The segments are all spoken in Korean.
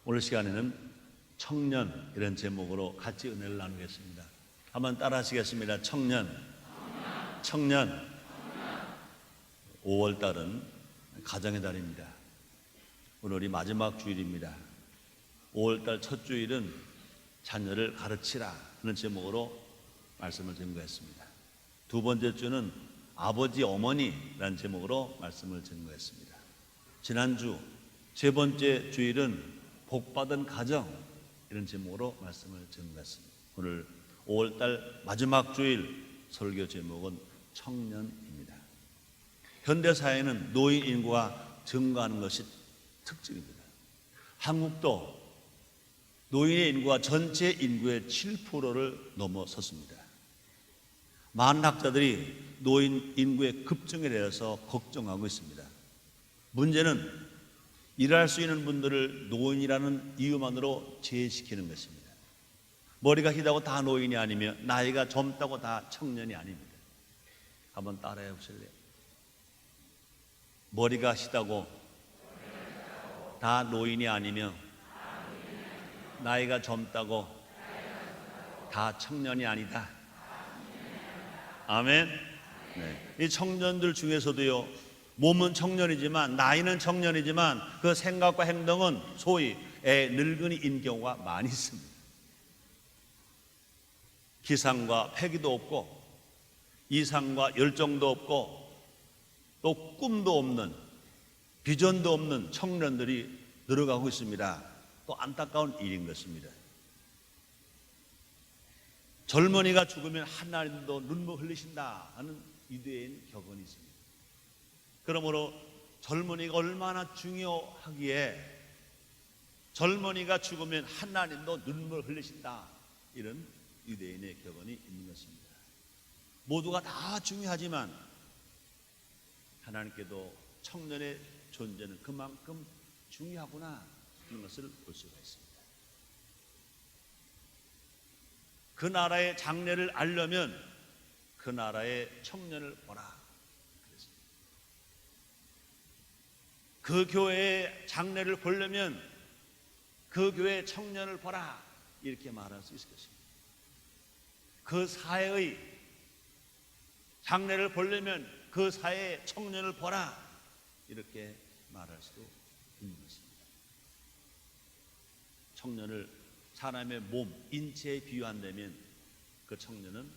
오늘 시간에는 청년 이런 제목으로 같이 은혜를 나누겠습니다. 한번 따라 하시겠습니다. 청년. 5월달은 가정의 달입니다. 오늘이 마지막 주일입니다. 5월달 첫 주일은 자녀를 가르치라 하는 제목으로 말씀을 증거했습니다. 두 번째 주는 아버지 어머니라는 제목으로 말씀을 증거했습니다. 지난주 세 번째 주일은 복받은 가정 이런 제목으로 말씀을 증거했습니다. 오늘 5월달 마지막 주일 설교 제목은 청년입니다. 현대사회는 노인 인구가 증가하는 것이 특징입니다. 한국도 노인의 인구가 전체 인구의 7%를 넘어섰습니다. 많은 학자들이 노인 인구의 급증에 대해서 걱정하고 있습니다. 문제는 일할 수 있는 분들을 노인이라는 이유만으로 제외시키는 것입니다. 머리가 희다고 다 노인이 아니며 나이가 젊다고 다 청년이 아닙니다. 한번 따라해 보실래요? 머리가 희다고 다 노인이 아니며 나이가 젊다고 다 청년이 아니다. 아멘. 네. 이 청년들 중에서도요, 몸은 청년이지만 나이는 청년이지만 그 생각과 행동은 소위 늙은이인 경우가 많이 있습니다. 기상과 패기도 없고 이상과 열정도 없고 또 꿈도 없는 비전도 없는 청년들이 늘어가고 있습니다. 또 안타까운 일인 것입니다. 젊은이가 죽으면 하나님도 눈물 흘리신다 하는 유대인 격언이 있습니다. 그러므로 젊은이가 얼마나 중요하기에 젊은이가 죽으면 하나님도 눈물 흘리신다 이런 유대인의 격언이 있는 것입니다. 모두가 다 중요하지만 하나님께도 청년의 존재는 그만큼 중요하구나 하는 것을 볼 수가 있습니다. 그 나라의 장래를 알려면 그 나라의 청년을 보라. 그 교회의 장래를 보려면 그 교회의 청년을 보라 이렇게 말할 수 있을 것입니다. 그 사회의 장래를 보려면 그 사회의 청년을 보라 이렇게 말할 수도 있는 것입니다. 청년을 사람의 몸, 인체에 비유한다면 그 청년은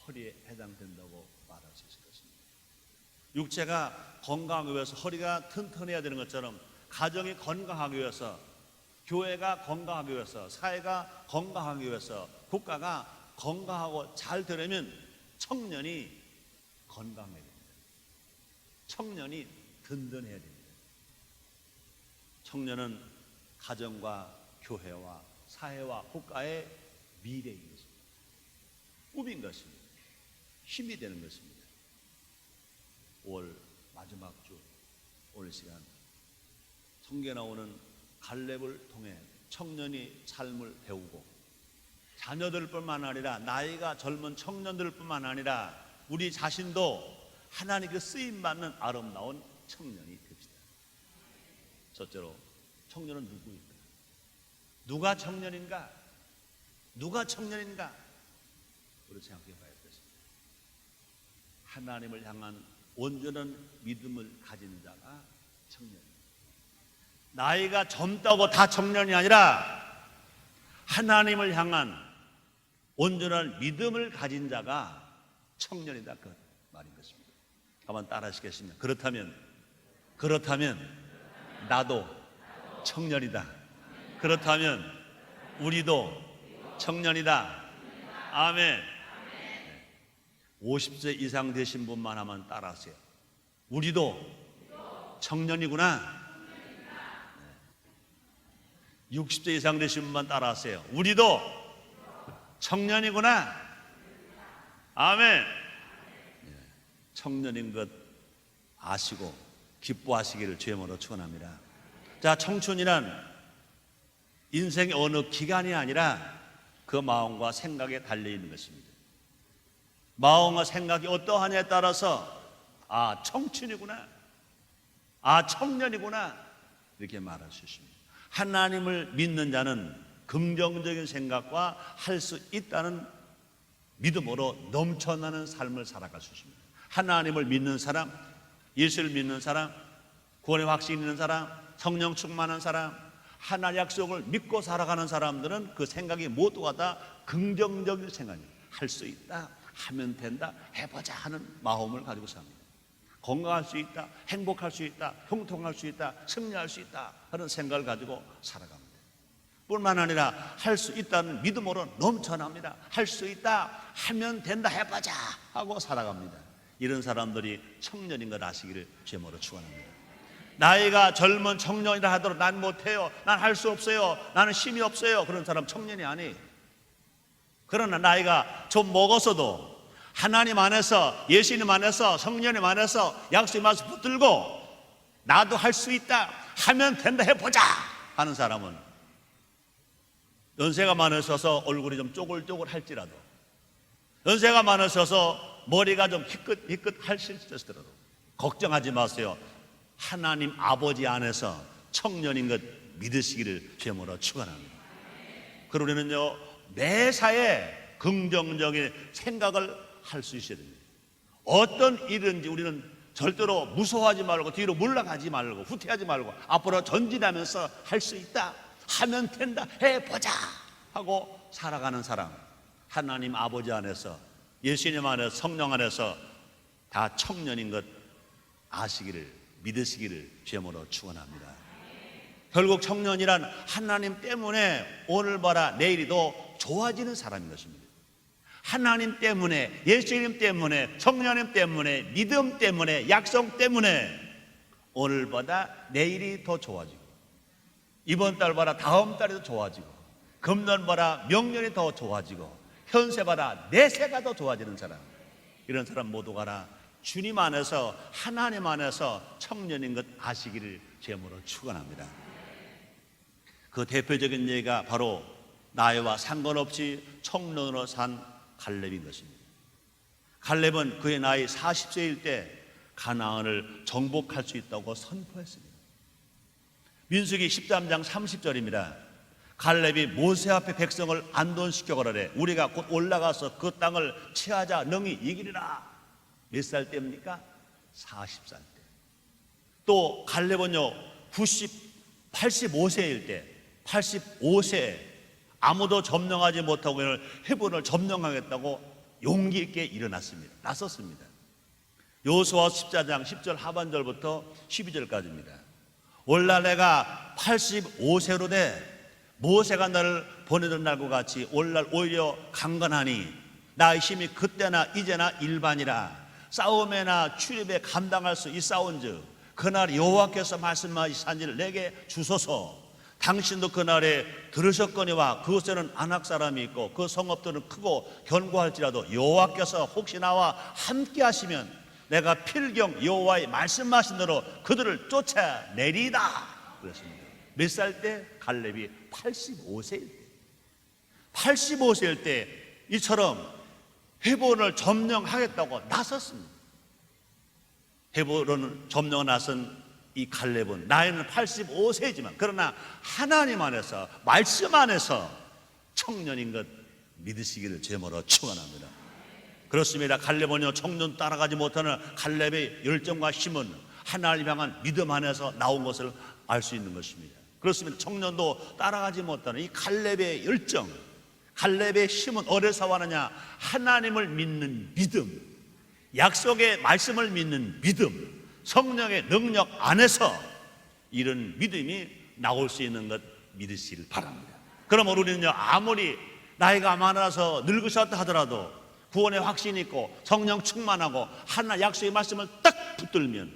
허리에 해당된다고 말할 수 있을 것입니다. 육체가 건강하기 위해서 허리가 튼튼해야 되는 것처럼 가정이 건강하기 위해서, 교회가 건강하기 위해서, 사회가 건강하기 위해서, 국가가 건강하고 잘 되려면 청년이 건강해야 됩니다. 청년이 든든해야 됩니다. 청년은 가정과 교회와 사회와 국가의 미래인 것입니다. 꿈인 것입니다. 힘이 되는 것입니다. 5월 마지막 주 오늘 시간 성경에 나오는 갈렙을 통해 청년이 삶을 배우고 자녀들뿐만 아니라 나이가 젊은 청년들뿐만 아니라 우리 자신도 하나님께 쓰임받는 아름다운 청년이 됩시다. 첫째로 청년은 누구일까? 누가 청년인가? 누가 청년인가? 우리 생각해 봐야 되겠습니다. 하나님을 향한 온전한 믿음을 가진 자가 청년입니다. 나이가 젊다고 다 청년이 아니라 하나님을 향한 온전한 믿음을 가진 자가 청년이다 그 말인 것입니다. 한번 따라 하시겠습니다. 그렇다면 나도 청년이다. 그렇다면 우리도 청년이다. 아멘. 50세 이상 되신 분만 하면 따라하세요. 우리도 청년이구나. 60세 이상 되신 분만 따라하세요. 우리도 청년이구나. 아멘. 청년인 것 아시고 기뻐하시기를 주의 이름으로 축원합니다. 자, 청춘이란 인생의 어느 기간이 아니라 그 마음과 생각에 달려있는 것입니다. 마음과 생각이 어떠하냐에 따라서 청춘이구나, 청년이구나 이렇게 말할 수 있습니다. 하나님을 믿는 자는 긍정적인 생각과 할 수 있다는 믿음으로 넘쳐나는 삶을 살아갈 수 있습니다. 하나님을 믿는 사람, 예수를 믿는 사람, 구원의 확신이 있는 사람, 성령 충만한 사람, 하나님의 약속을 믿고 살아가는 사람들은 그 생각이 모두가 다 긍정적인 생각이에요. 할 수 있다, 하면 된다, 해보자 하는 마음을 가지고 삽니다. 건강할 수 있다, 행복할 수 있다, 형통할 수 있다, 승리할 수 있다 하는 생각을 가지고 살아갑니다. 뿐만 아니라 할 수 있다는 믿음으로 넘쳐납니다. 할 수 있다, 하면 된다, 해보자 하고 살아갑니다. 이런 사람들이 청년인 것 아시기를 제모로 축원합니다. 나이가 젊은 청년이라 하더라도 난 못해요, 난 할 수 없어요, 나는 힘이 없어요, 그런 사람 청년이 아니에요. 그러나 나이가 좀 먹었어도 하나님 안에서, 예수님 안에서, 성령님 안에서 약속의 말씀 붙들고 나도 할 수 있다, 하면 된다, 해보자 하는 사람은 연세가 많으셔서 얼굴이 좀 쪼글쪼글 할지라도, 연세가 많으셔서 머리가 좀 희끗할지라도 걱정하지 마세요. 하나님 아버지 안에서 청년인 것 믿으시기를 제모로 축원합니다. 그리고 우리는요, 매사에 긍정적인 생각을 할 수 있어야 됩니다. 어떤 일인지 우리는 절대로 무서워하지 말고, 뒤로 물러가지 말고, 후퇴하지 말고 앞으로 전진하면서 할 수 있다, 하면 된다, 해보자 하고 살아가는 사람, 하나님 아버지 안에서, 예수님 안에서, 성령 안에서 다 청년인 것 아시기를, 믿으시기를 제모로 축원합니다. 결국 청년이란 하나님 때문에 오늘 봐라 내일이 더 좋아지는 사람인 것입니다. 하나님 때문에, 예수님 때문에, 성령님 때문에, 믿음 때문에, 약속 때문에 오늘보다 내일이 더 좋아지고, 이번 달보다 다음 달이 더 좋아지고, 금년보다 명년이 더 좋아지고, 현세보다 내세가 더 좋아지는 사람, 이런 사람 모두가 다 주님 안에서, 하나님 안에서 청년인 것 아시기를 제모로 축원합니다. 그 대표적인 예가 바로 나이와 상관없이 청년으로 산 갈렙인 것입니다. 갈렙은 그의 나이 40세일 때 가나안을 정복할 수 있다고 선포했습니다. 민수기 13장 30절입니다. 갈렙이 모세 앞에 백성을 안돈시켜 가라되 우리가 곧 올라가서 그 땅을 취하자 능히 이기리라. 몇 살 때입니까? 40살 때. 또 갈렙은요 85세일 때, 85세 아무도 점령하지 못하고 헤브론을 점령하겠다고 용기 있게 일어났습니다. 나섰습니다. 여호수아 14장 10절 하반절부터 12절까지입니다. 오늘날 내가 85세로 돼 모세가 나를 보내던 날과 같이 오늘날 오히려 강건하니 나의 힘이 그때나 이제나 일반이라. 싸움에나 출입에 감당할 수 있사온즉 그날 여호와께서 말씀하신 일을 내게 주소서. 당신도 그날에 들으셨거니와 그곳에는 안악 사람이 있고 그 성읍들은 크고 견고할지라도 여호와께서 혹시 나와 함께 하시면 내가 필경 여호와의 말씀하신 대로 그들을 쫓아내리다 그랬습니다. 몇 살 때? 갈렙이 85세일 때. 85세일 때 이처럼 헤브론을 점령하겠다고 나섰습니다. 헤브론을 점령 나선 이 갈렙은 나이는 85세지만 그러나 하나님 안에서, 말씀 안에서 청년인 것 믿으시기를 제모로 축원합니다. 그렇습니다. 갈렙은요 청년 따라가지 못하는 갈렙의 열정과 힘은 하나님 향한 믿음 안에서 나온 것을 알 수 있는 것입니다. 그렇습니다. 청년도 따라가지 못하는 이 갈렙의 열정, 갈렙의 힘은 어디서 왔느냐? 하나님을 믿는 믿음, 약속의 말씀을 믿는 믿음, 성령의 능력 안에서 이런 믿음이 나올 수 있는 것 믿으시길 바랍니다. 그러면 우리는요 아무리 나이가 많아서 늙으셨다 하더라도 구원의 확신이 있고 성령 충만하고 하나 약속의 말씀을 딱 붙들면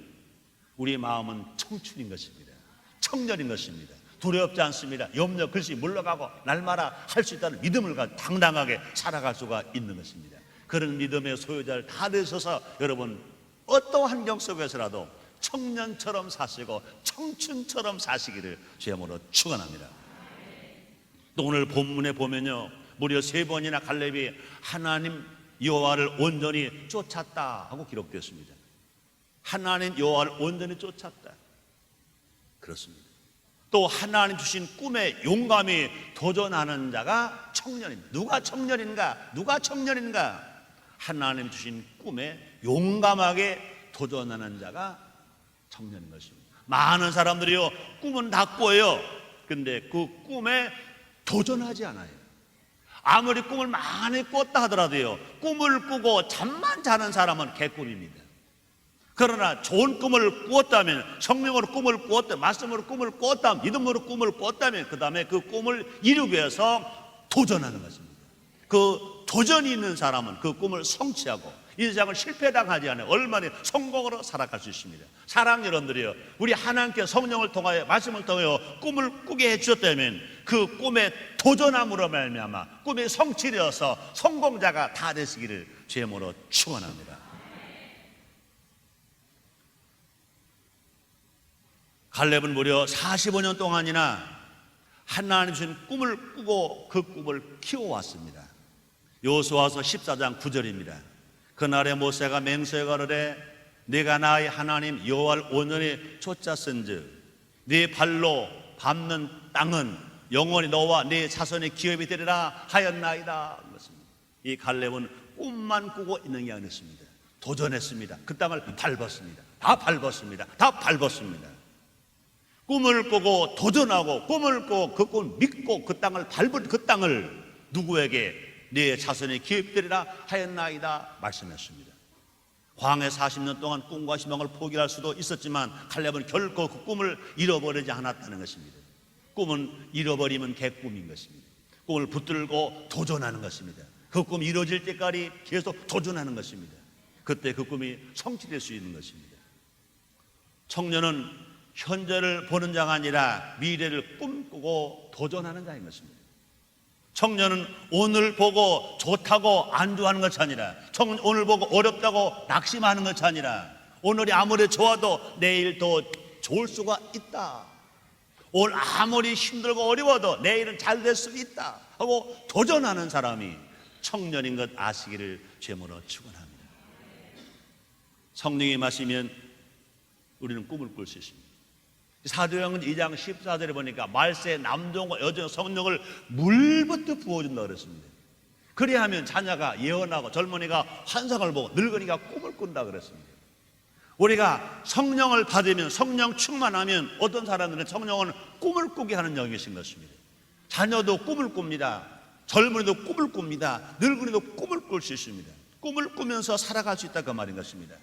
우리의 마음은 청춘인 것입니다. 청년인 것입니다. 두렵지 않습니다. 염려 글씨 물러가고 날마다 할 수 있다는 믿음을 가지고 당당하게 살아갈 수가 있는 것입니다. 그런 믿음의 소유자를 다 되셔서 여러분 어떠한 환경 속에서라도 청년처럼 사시고 청춘처럼 사시기를 주님으로 축원합니다. 또 오늘 본문에 보면요 무려 3번이나 갈렙이 하나님 여호와를 온전히 쫓았다 하고 기록되었습니다. 하나님 여호와를 온전히 쫓았다. 그렇습니다. 또 하나님 주신 꿈에 용감히 도전하는 자가 청년입니다. 누가 청년인가? 누가 청년인가? 하나님 주신 꿈에 용감하게 도전하는 자가 청년인 것입니다. 많은 사람들이요, 꿈은 다 꿔요. 근데 그 꿈에 도전하지 않아요. 아무리 꿈을 많이 꿨다 하더라도요, 꿈을 꾸고 잠만 자는 사람은 개꿈입니다. 그러나 좋은 꿈을 꾸었다면, 성령으로 꿈을 꾸었다면, 말씀으로 꿈을 꾸었다면, 믿음으로 꿈을 꾸었다면, 그 다음에 그 꿈을 이루기 위해서 도전하는 것입니다. 그 도전이 있는 사람은 그 꿈을 성취하고 이 세상을 실패당하지 않아요. 얼마나 성공으로 살아갈 수 있습니다. 사랑 여러분들이요, 우리 하나님께 성령을 통하여, 말씀을 통하여 꿈을 꾸게 해주셨다면 그 꿈에 도전함으로 말미암아 꿈이 성취되어서 성공자가 다 되시기를 주님으로 축원합니다. 갈렙은 무려 45년 동안이나 하나님 주신 꿈을 꾸고 그 꿈을 키워왔습니다. 여호수아서 14장 9절입니다. 그날에 모세가 맹세에 가로되 네가 나의 하나님 여호와를 온전히 쫓았은즉 네 발로 밟는 땅은 영원히 너와 네 자손의 기업이 되리라 하였나이다. 이 갈렙은 꿈만 꾸고 있는 게 아니었습니다. 도전했습니다. 그 땅을 밟았습니다. 다 밟았습니다. 다 밟았습니다. 꿈을 꾸고 도전하고 꿈을 꾸고 그 꿈을 믿고 그 땅을 밟은 그 땅을 누구에게 네 자손의 기업되리라 하였나이다 말씀했습니다. 광해 40년 동안 꿈과 희망을 포기할 수도 있었지만 갈렙은 결코 그 꿈을 잃어버리지 않았다는 것입니다. 꿈은 잃어버리면 개꿈인 것입니다. 꿈을 붙들고 도전하는 것입니다. 그 꿈이 이루어질 때까지 계속 도전하는 것입니다. 그때 그 꿈이 성취될 수 있는 것입니다. 청년은 현재를 보는 자가 아니라 미래를 꿈꾸고 도전하는 자인 것입니다. 청년은 오늘 보고 좋다고 안주하는 것이 아니라, 오늘 보고 어렵다고 낙심하는 것이 아니라, 오늘이 아무리 좋아도 내일 더 좋을 수가 있다, 오늘 아무리 힘들고 어려워도 내일은 잘 될 수 있다 하고 도전하는 사람이 청년인 것 아시기를 죄물어 축원합니다. 성령이 마시면 우리는 꿈을 꿀 수 있습니다. 사도행전 2장 14절에 보니까 말세 남종과 여종 성령을 물부터 부어준다고 그랬습니다. 그래야 하면 자녀가 예언하고 젊은이가 환상을 보고 늙은이가 꿈을 꾼다 그랬습니다. 우리가 성령을 받으면, 성령 충만하면 어떤 사람들은 성령은 꿈을 꾸게 하는 영이신 것입니다. 자녀도 꿈을 꿉니다. 젊은이도 꿈을 꿉니다. 늙은이도 꿈을 꿀 수 있습니다. 꿈을 꾸면서 살아갈 수 있다 그 말인 것입니다.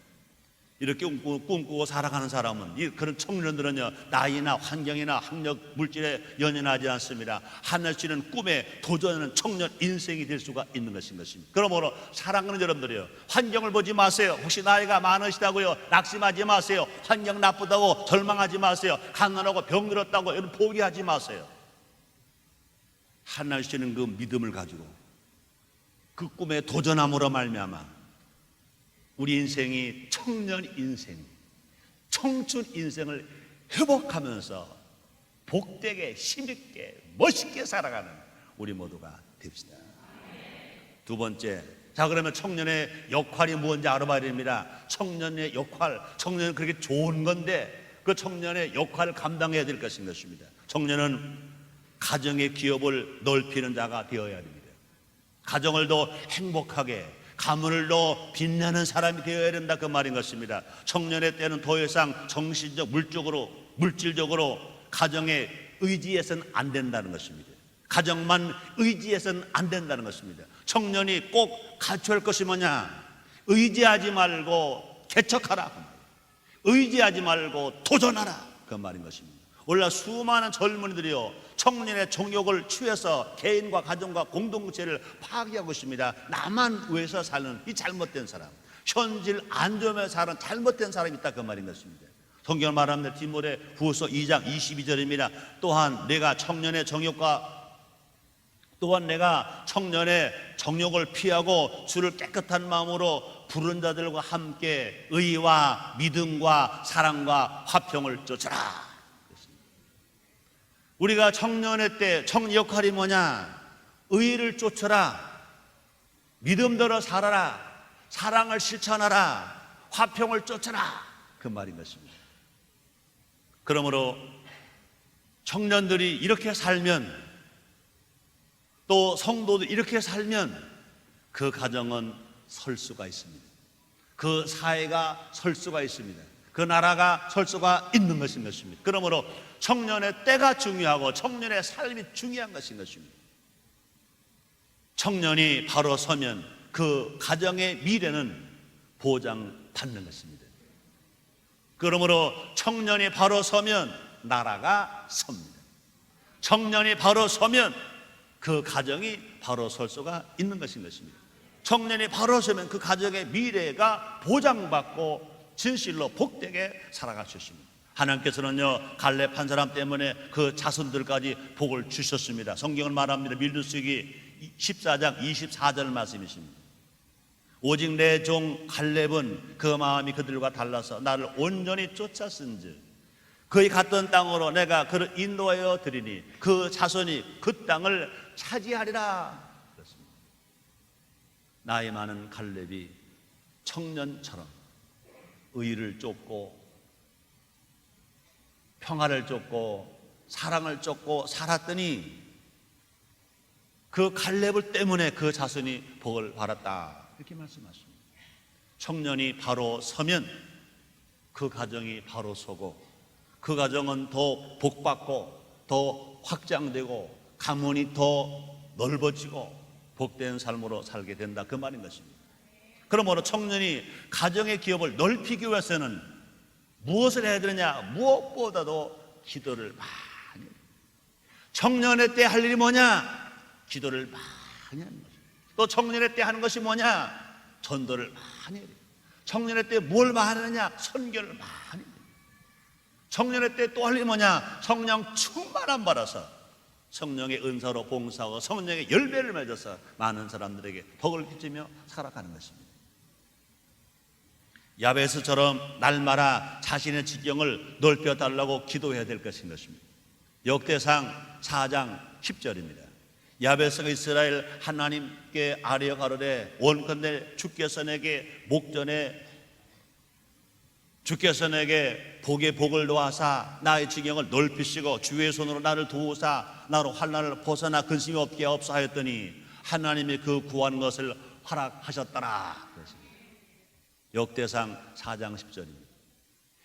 이렇게 꿈꾸고 살아가는 사람은, 그런 청년들은요, 나이나 환경이나 학력, 물질에 연연하지 않습니다. 하늘씨는 꿈에 도전하는 청년 인생이 될 수가 있는 것입니다. 그러므로 사랑하는 여러분들이요, 환경을 보지 마세요. 혹시 나이가 많으시다고요 낙심하지 마세요. 환경 나쁘다고 절망하지 마세요. 가난하고 병들었다고 여러분 포기하지 마세요. 하늘씨는 그 믿음을 가지고 그 꿈에 도전함으로 말미암아 우리 인생이 청년 인생, 청춘 인생을 회복하면서 복되게, 힘있게, 멋있게 살아가는 우리 모두가 됩시다. 두 번째, 자 그러면 청년의 역할이 뭔지 알아봐야 됩니다. 청년의 역할, 청년은 그렇게 좋은 건데 그 청년의 역할을 감당해야 될 것입니다. 청년은 가정의 기업을 넓히는 자가 되어야 됩니다. 가정을 더 행복하게, 가문을 더 빛나는 사람이 되어야 된다 그 말인 것입니다. 청년의 때는 더 이상 정신적, 물질적으로 가정에 의지해서는 안 된다는 것입니다. 가정만 의지해서는 안 된다는 것입니다. 청년이 꼭 갖춰야 할 것이 뭐냐? 의지하지 말고 개척하라, 의지하지 말고 도전하라 그 말인 것입니다. 오늘날 수많은 젊은이들이요, 청년의 정욕을 취해서 개인과 가정과 공동체를 파괴하고 있습니다. 나만 위해서 사는 이 잘못된 사람, 현실 안 좋으며 사는 잘못된 사람이 있다 그 말인 것입니다. 성경을 말합니다. 디모데 후서 2장 22절입니다. 또한 내가 청년의 정욕을 피하고 주를 깨끗한 마음으로 부른 자들과 함께 의와 믿음과 사랑과 화평을 쫓아라. 우리가 청년의 때 청년 역할이 뭐냐? 의를 쫓아라, 믿음대로 살아라, 사랑을 실천하라, 화평을 쫓아라 그 말인 것입니다. 그러므로 청년들이 이렇게 살면, 또 성도도 이렇게 살면 그 가정은 설 수가 있습니다. 그 사회가 설 수가 있습니다. 그 나라가 설 수가 있는 것인 것입니다. 그러므로 청년의 때가 중요하고 청년의 삶이 중요한 것인 것입니다. 청년이 바로 서면 그 가정의 미래는 보장받는 것입니다. 그러므로 청년이 바로 서면 나라가 섭니다. 청년이 바로 서면 그 가정이 바로 설 수가 있는 것인 것입니다. 청년이 바로 서면 그 가정의 미래가 보장받고 진실로 복되게 살아갈 수 있습니다. 하나님께서는요, 갈렙 한 사람 때문에 그 자손들까지 복을 주셨습니다. 성경은 말합니다. 민수기 14장 24절 말씀이십니다. 오직 내 종 갈렙은 그 마음이 그들과 달라서 나를 온전히 쫓았은즉 그의 갔던 땅으로 내가 그를 인도하여 드리니 그 자손이 그 땅을 차지하리라. 그렇습니다. 나이 많은 갈렙이 청년처럼 의를 쫓고 평화를 쫓고 사랑을 쫓고 살았더니 그 갈렙을 때문에 그 자손이 복을 받았다, 이렇게 말씀하십니다. 청년이 바로 서면 그 가정이 바로 서고 그 가정은 더 복받고 더 확장되고 가문이 더 넓어지고 복된 삶으로 살게 된다, 그 말인 것입니다. 그러므로 청년이 가정의 기업을 넓히기 위해서는 무엇을 해야 되느냐? 무엇보다도 기도를 많이 해요. 청년의 때 할 일이 뭐냐? 기도를 많이 하는 거죠. 또 청년의 때 하는 것이 뭐냐? 전도를 많이 해요. 청년의 때 뭘 많이 하느냐? 선교를 많이 해요. 청년의 때 또 할 일이 뭐냐? 성령 충만함 받아서 성령의 은사로 봉사하고 성령의 열매를 맺어서 많은 사람들에게 복을 끼치며 살아가는 것입니다. 야베스처럼 날마다 자신의 지경을 넓혀달라고 기도해야 될 것인 것입니다. 역대상 4장 10절입니다. 야베스가 이스라엘 하나님께 아뢰어 가로되 원컨대 주께서 내게 목전에 주께서 내게 복의 복을 놓아사 나의 지경을 넓히시고 주의 손으로 나를 도우사 나로 환난을 벗어나 근심이 없게 하옵소서 하였더니 하나님이 그 구한 것을 허락하셨더라. 역대상 4장 10절입니다.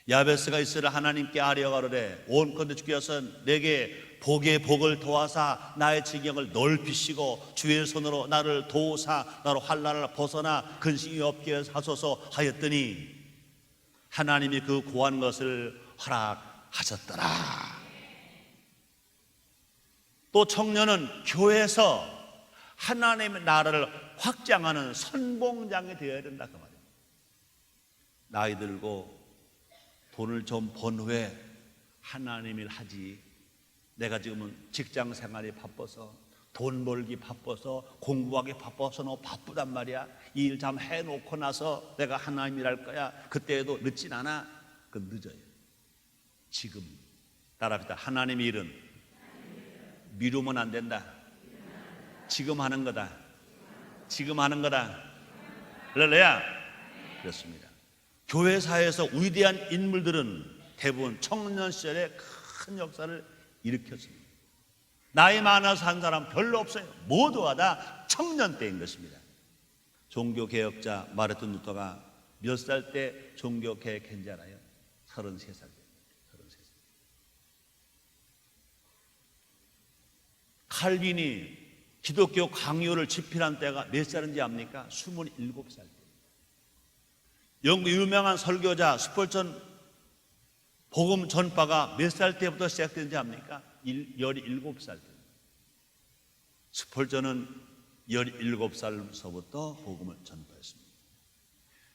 야베스가 이스라엘 하나님께 아뢰어 가로되 온컨대 주께서 내게 복의 복을 도와사 나의 지경을 넓히시고 주의 손으로 나를 도우사 나로 환난을 벗어나 근심이 없게 하소서 하였더니 하나님이 그 구한 것을 허락하셨더라. 또 청년은 교회에서 하나님의 나라를 확장하는 선봉장이 되어야 된다, 그 말이에요. 나이 들고 돈을 좀 번 후에 하나님 일 하지, 내가 지금은 직장 생활이 바빠서 돈 벌기 바빠서 공부하기 바빠서 너무 바쁘단 말이야. 이 일 좀 해놓고 나서 내가 하나님 일 할 거야. 그때에도 늦진 않아. 그건 늦어요. 지금 따라합시다. 하나님의 일은 미루면 안 된다. 지금 하는 거다. 지금 하는 거다. 할렐루야. 그렇습니다. 교회사에서 위대한 인물들은 대부분 청년 시절에 큰 역사를 일으켰습니다. 나이 많아서 한 사람 별로 없어요. 모두가 다 청년 때인 것입니다. 종교개혁자 마르틴 루터가 몇 살 때 종교개혁한 줄 알아요? 33살 때. 33살. 칼빈이 기독교 강요를 집필한 때가 몇 살인지 압니까? 27살 때. 영국 유명한 설교자 스펄전 복음 전파가 몇 살 때부터 시작된지 압니까? 17살 때. 스펄전은 17살서부터 복음을 전파했습니다.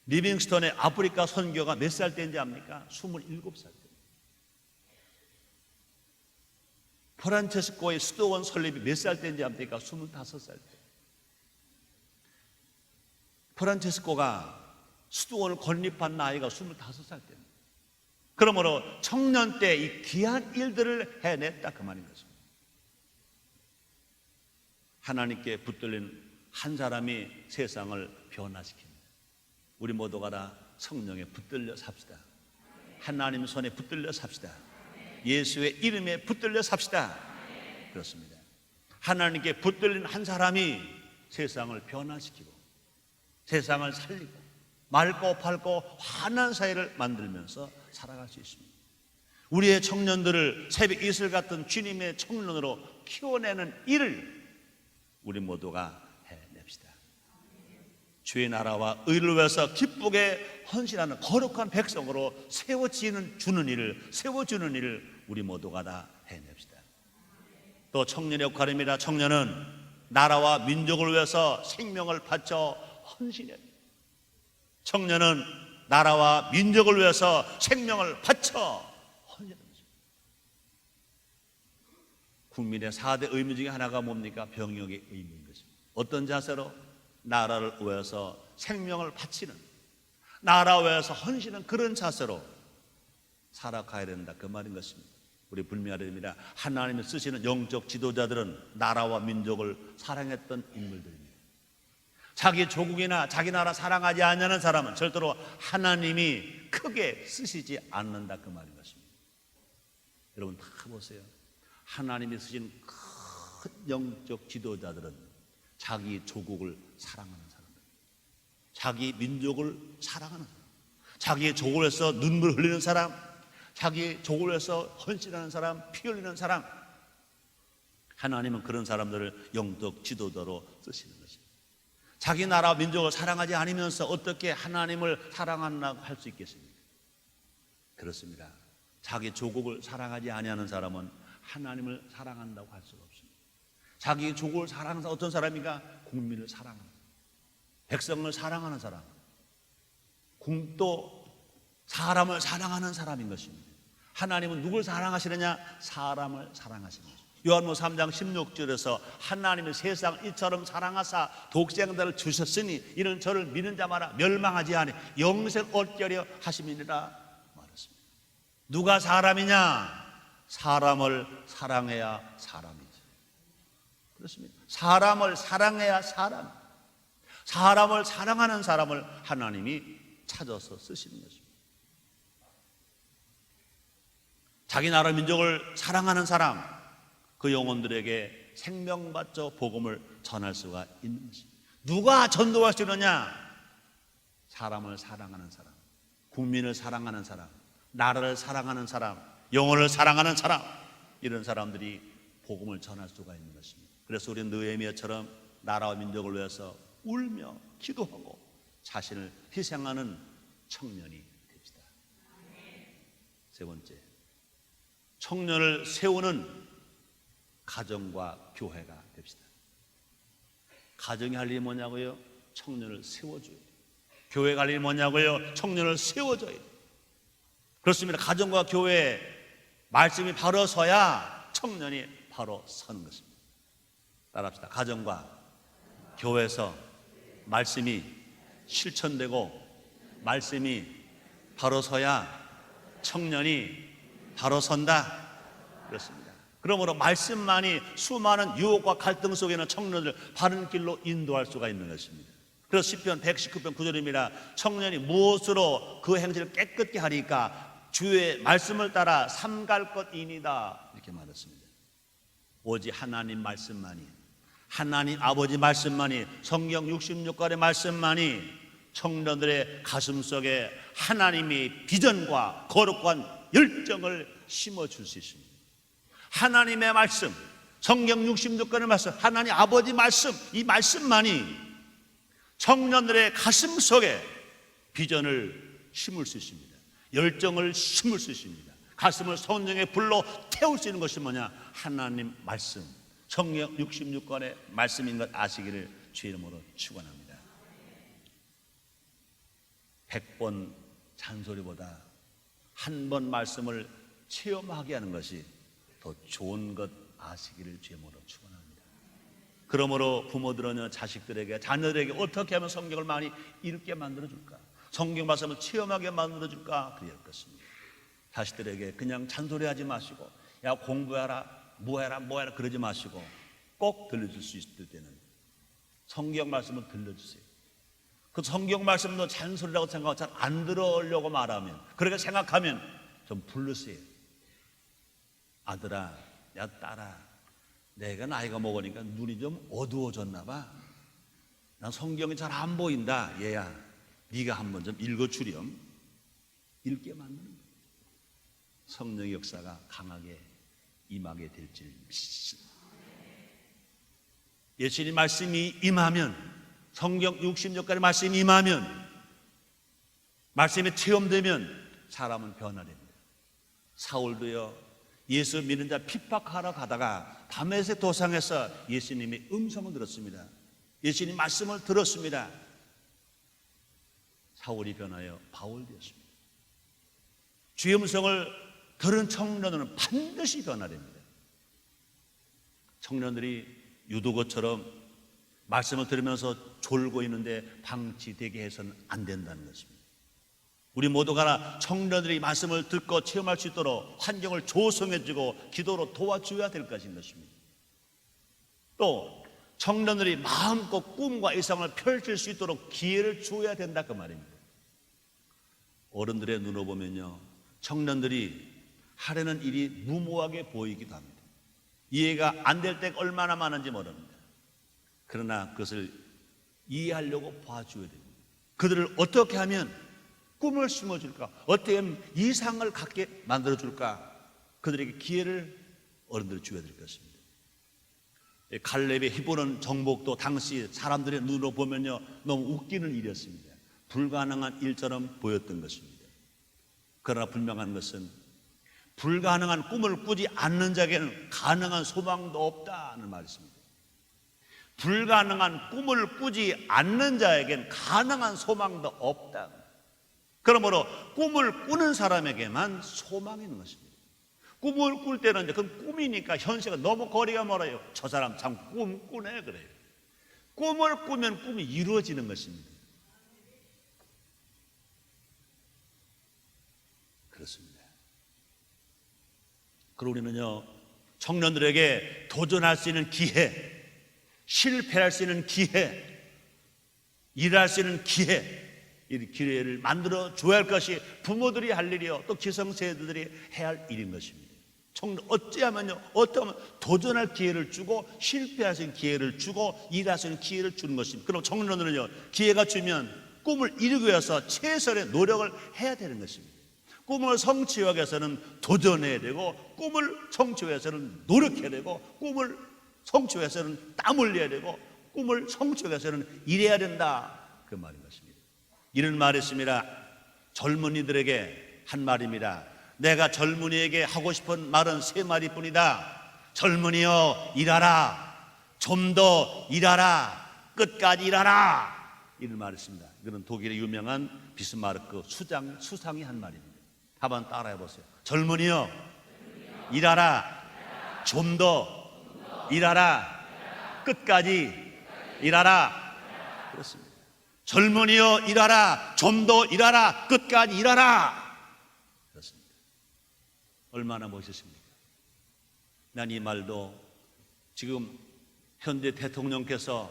리빙스턴의 아프리카 선교가 몇 살 때인지 압니까? 27살 때. 프란체스코의 수도원 설립이 몇 살 때인지 압니까? 25살 때. 프란체스코가 수도원을 건립한 나이가 25살 때입니다. 그러므로 청년 때 이 귀한 일들을 해냈다, 그 말인 것입니다. 하나님께 붙들린 한 사람이 세상을 변화시킵니다. 우리 모두가 다 성령에 붙들려 삽시다. 하나님 손에 붙들려 삽시다. 예수의 이름에 붙들려 삽시다. 그렇습니다. 하나님께 붙들린 한 사람이 세상을 변화시키고 세상을 살리고 맑고 밝고 환한 사회를 만들면서 살아갈 수 있습니다. 우리의 청년들을 새벽 이슬 같은 주님의 청년으로 키워내는 일을 우리 모두가 해냅시다. 주의 나라와 의를 위해서 기쁘게 헌신하는 거룩한 백성으로 세워주는 일을 우리 모두가 다 해냅시다. 또 청년의 역할입니다. 청년은 나라와 민족을 위해서 생명을 바쳐 헌신해야 합니다. 청년은 나라와 민족을 위해서 생명을 바쳐 헌신합니다. 국민의 4대 의무 중에 하나가 뭡니까? 병역의 의무인 것입니다. 어떤 자세로? 나라를 위해서 생명을 바치는, 나라 위해서 헌신하는 그런 자세로 살아가야 된다, 그 말인 것입니다. 우리 불미하려입니다. 하나님이 쓰시는 영적 지도자들은 나라와 민족을 사랑했던 인물들입니다. 자기 조국이나 자기 나라 사랑하지 않는 사람은 절대로 하나님이 크게 쓰시지 않는다, 그 말인 것입니다. 여러분 다 보세요. 하나님이 쓰신 큰 영적 지도자들은 자기 조국을 사랑하는 사람들, 자기 민족을 사랑하는 사람, 자기의 조국을 위해서 눈물 흘리는 사람, 자기 조국을 위해서 헌신하는 사람, 피 흘리는 사람, 하나님은 그런 사람들을 영적 지도자로 쓰시는 것입니다. 자기 나라 민족을 사랑하지 않으면서 어떻게 하나님을 사랑한다고 할 수 있겠습니까? 그렇습니다. 자기 조국을 사랑하지 아니하는 사람은 하나님을 사랑한다고 할 수가 없습니다. 자기 조국을 사랑하는 사람, 어떤 사람인가? 국민을 사랑하는 사람, 백성을 사랑하는 사람, 또 사람을 사랑하는 사람인 것입니다. 하나님은 누굴 사랑하시느냐? 사람을 사랑하시는 것입니다. 요한복음 3장 16절에서 하나님이 세상 이처럼 사랑하사 독생자를 주셨으니 이는 저를 믿는 자마다 멸망하지 아니 영생 얻게 하심이니라 말했습니다. 누가 사람이냐? 사람을 사랑해야 사람이죠. 그렇습니다. 사람을 사랑해야 사람, 사람을 사랑하는 사람을 하나님이 찾아서 쓰시는 것입니다. 자기 나라 민족을 사랑하는 사람, 그 영혼들에게 생명받죠 복음을 전할 수가 있는 것입니다. 누가 전도할 수 있느냐? 사람을 사랑하는 사람, 국민을 사랑하는 사람, 나라를 사랑하는 사람, 영혼을 사랑하는 사람, 이런 사람들이 복음을 전할 수가 있는 것입니다. 그래서 우리는 느헤미야처럼 나라와 민족을 위해서 울며 기도하고 자신을 희생하는 청년이 됩시다. 세 번째, 청년을 세우는 가정과 교회가 됩시다. 가정이 할 일이 뭐냐고요? 청년을 세워줘요. 교회가 할 일이 뭐냐고요? 청년을 세워줘요. 그렇습니다. 가정과 교회 말씀이 바로 서야 청년이 바로 서는 것입니다. 따라합시다. 가정과 교회에서 말씀이 실천되고 말씀이 바로 서야 청년이 바로 선다. 그렇습니다. 그러므로 말씀만이 수많은 유혹과 갈등 속에는 청년을 바른 길로 인도할 수가 있는 것입니다. 그래서 시편 119편 9절입니다. 청년이 무엇으로 그 행실을 깨끗게 하리까 주의 말씀을 따라 삼갈 것이니다, 이렇게 말했습니다. 오직 하나님 말씀만이, 하나님 아버지 말씀만이, 성경 66권의 말씀만이 청년들의 가슴 속에 하나님의 비전과 거룩한 열정을 심어줄 수 있습니다. 하나님의 말씀, 성경 66권의 말씀, 하나님 아버지 말씀, 이 말씀만이 청년들의 가슴 속에 비전을 심을 수 있습니다. 열정을 심을 수 있습니다. 가슴을 성령의 불로 태울 수 있는 것이 뭐냐? 하나님 말씀, 성경 66권의 말씀인 것 아시기를 주의 이름으로 축원합니다. 100번 잔소리보다 한 번 말씀을 체험하게 하는 것이 더 좋은 것 아시기를 주의 이름으로 축원합니다. 그러므로 부모들은 자식들에게, 자녀들에게 어떻게 하면 성경을 많이 읽게 만들어줄까? 성경 말씀을 체험하게 만들어줄까? 그래야 할 것입니다. 자식들에게 그냥 잔소리하지 마시고, 야 공부해라, 뭐해라 그러지 마시고 꼭 들려줄 수 있을 때는 성경 말씀을 들려주세요. 그 성경 말씀도 잔소리라고 생각하고 잘 안 들으려고 말하면, 그렇게 생각하면 좀 부르세요. 아들아, 야 딸아, 내가 나이가 먹으니까 눈이 좀 어두워졌나 봐. 난 성경이 잘 안 보인다. 얘야, 네가 한번 좀 읽어주렴. 읽게 만드는 거예요. 성령의 역사가 강하게 임하게 될 줄 믿습니다. 예수님 말씀이 임하면, 성경 60절까지 말씀이 임하면, 말씀이 체험되면 사람은 변화됩니다. 사울도요, 예수 믿는 자 핍박하러 가다가 다메섹 도상에서 예수님의 음성을 들었습니다. 예수님 말씀을 들었습니다. 사울이 변하여 바울 되었습니다. 주의 음성을 들은 청년들은 반드시 변화됩니다. 청년들이 유도고처럼 말씀을 들으면서 졸고 있는데 방치되게 해서는 안 된다는 것입니다. 우리 모두가 청년들이 말씀을 듣고 체험할 수 있도록 환경을 조성해주고 기도로 도와줘야 될 것인 것입니다. 또 청년들이 마음껏 꿈과 이상을 펼칠 수 있도록 기회를 줘야 된다 그 말입니다. 어른들의 눈으로 보면요, 청년들이 하려는 일이 무모하게 보이기도 합니다. 이해가 안 될 때가 얼마나 많은지 모릅니다. 그러나 그것을 이해하려고 봐줘야 됩니다. 그들을 어떻게 하면 꿈을 심어줄까? 어떻게 하면 이상을 갖게 만들어줄까? 그들에게 기회를 어른들이 줘야 될 것입니다. 갈렙의 히브론 정복도 당시 사람들의 눈으로 보면요, 너무 웃기는 일이었습니다. 불가능한 일처럼 보였던 것입니다. 그러나 분명한 것은 불가능한 꿈을 꾸지 않는 자에게는 가능한 소망도 없다는 말씀입니다. 불가능한 꿈을 꾸지 않는 자에게는 가능한 소망도 없다. 그러므로 꿈을 꾸는 사람에게만 소망이 있는 것입니다. 꿈을 꿀 때는 그건 꿈이니까 현실과 너무 거리가 멀어요. 저 사람 참 꿈꾸네 그래요. 꿈을 꾸면 꿈이 이루어지는 것입니다. 그렇습니다. 그리고 우리는요, 청년들에게 도전할 수 있는 기회, 실패할 수 있는 기회, 일할 수 있는 기회, 이 기회를 만들어 줘야 할 것이 부모들이 할 일이요, 또 기성세대들이 해야 할 일인 것입니다. 어찌하면요, 어떠하면 도전할 기회를 주고 실패할 수 있는 기회를 주고 일할 수 있는 기회를 주는 것입니다. 그럼 청년들은요, 기회가 주면 꿈을 이루기 위해서 최선의 노력을 해야 되는 것입니다. 꿈을 성취하기 위해서는 도전해야 되고, 꿈을 성취하기 위해서는 노력해야 되고, 꿈을 성취하기 위해서는 땀 흘려야 되고, 꿈을 성취하기 위해서는 일해야 된다 그 말인 것입니다. 이런 말이 있습니다. 젊은이들에게 한 말입니다. 내가 젊은이에게 하고 싶은 말은 세 마디뿐이다. 젊은이여 일하라, 좀 더 일하라, 끝까지 일하라, 이런 말이 있습니다. 이거는 독일의 유명한 비스마르크 수상이 한 말입니다. 한번 따라해 보세요. 젊은이여 일하라, 좀 더 일하라, 끝까지 일하라. 그렇습니다. 젊은이여 일하라, 좀 더 일하라, 끝까지 일하라. 그렇습니다. 얼마나 멋있습니까? 난 이 말도 지금 현재 대통령께서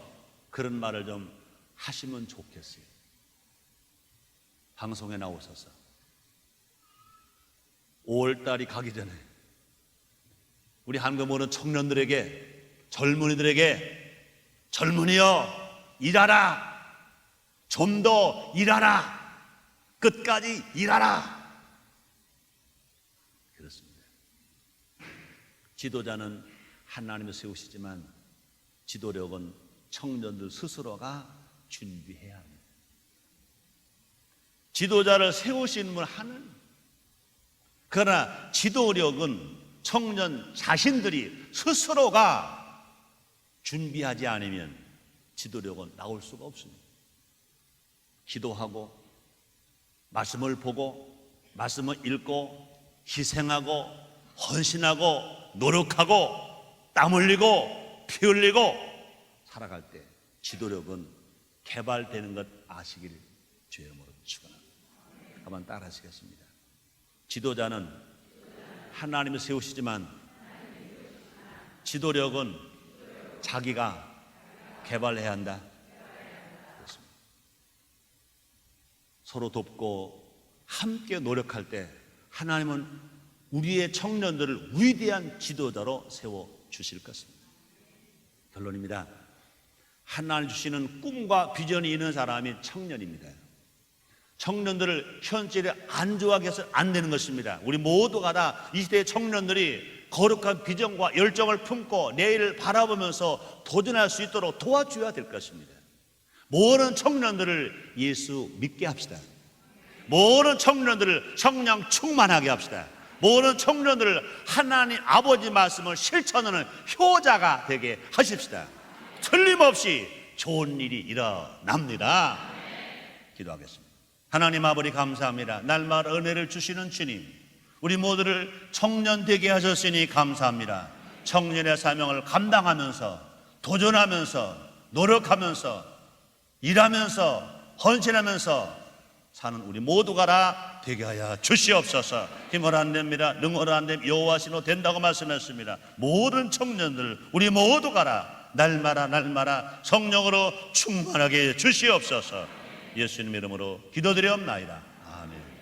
그런 말을 좀 하시면 좋겠어요. 방송에 나오셔서 5월달이 가기 전에 우리 한국 모든 청년들에게, 젊은이들에게, 젊은이여 일하라, 좀 더 일하라, 끝까지 일하라. 그렇습니다. 지도자는 하나님을 세우시지만 지도력은 청년들 스스로가 준비해야 합니다. 지도자를 세우시는 분 하는, 그러나 지도력은 청년 자신들이 스스로가 준비하지 않으면 지도력은 나올 수가 없습니다. 기도하고 말씀을 보고 말씀을 읽고 희생하고 헌신하고 노력하고 땀 흘리고 피 흘리고 살아갈 때 지도력은 개발되는 것 아시길 주의 이름으로 축원합니다. 한번 따라 하시겠습니다. 지도자는 하나님을 세우시지만 지도력은 자기가 개발해야 한다. 그렇습니다. 서로 돕고 함께 노력할 때 하나님은 우리의 청년들을 위대한 지도자로 세워 주실 것입니다. 결론입니다. 하나님 주시는 꿈과 비전이 있는 사람이 청년입니다. 청년들을 현실에 안주하게 해서 안 되는 것입니다. 우리 모두가 다 이 시대의 청년들이 거룩한 비전과 열정을 품고 내일을 바라보면서 도전할 수 있도록 도와줘야 될 것입니다. 모든 청년들을 예수 믿게 합시다. 모든 청년들을 성령 충만하게 합시다. 모든 청년들을 하나님 아버지 말씀을 실천하는 효자가 되게 하십시다. 틀림없이 좋은 일이 일어납니다. 기도하겠습니다. 하나님 아버지 감사합니다. 날마다 은혜를 주시는 주님, 우리 모두를 청년 되게 하셨으니 감사합니다. 청년의 사명을 감당하면서 도전하면서 노력하면서 일하면서 헌신하면서 사는 우리 모두가 다 되게 하여 주시옵소서. 힘을 안 됩니다. 능을 안 됩니다. 여호와시로 된다고 말씀했습니다. 모든 청년들 우리 모두가 다 날마다 성령으로 충만하게 주시옵소서. 예수님 이름으로 기도드리옵나이다. 아멘.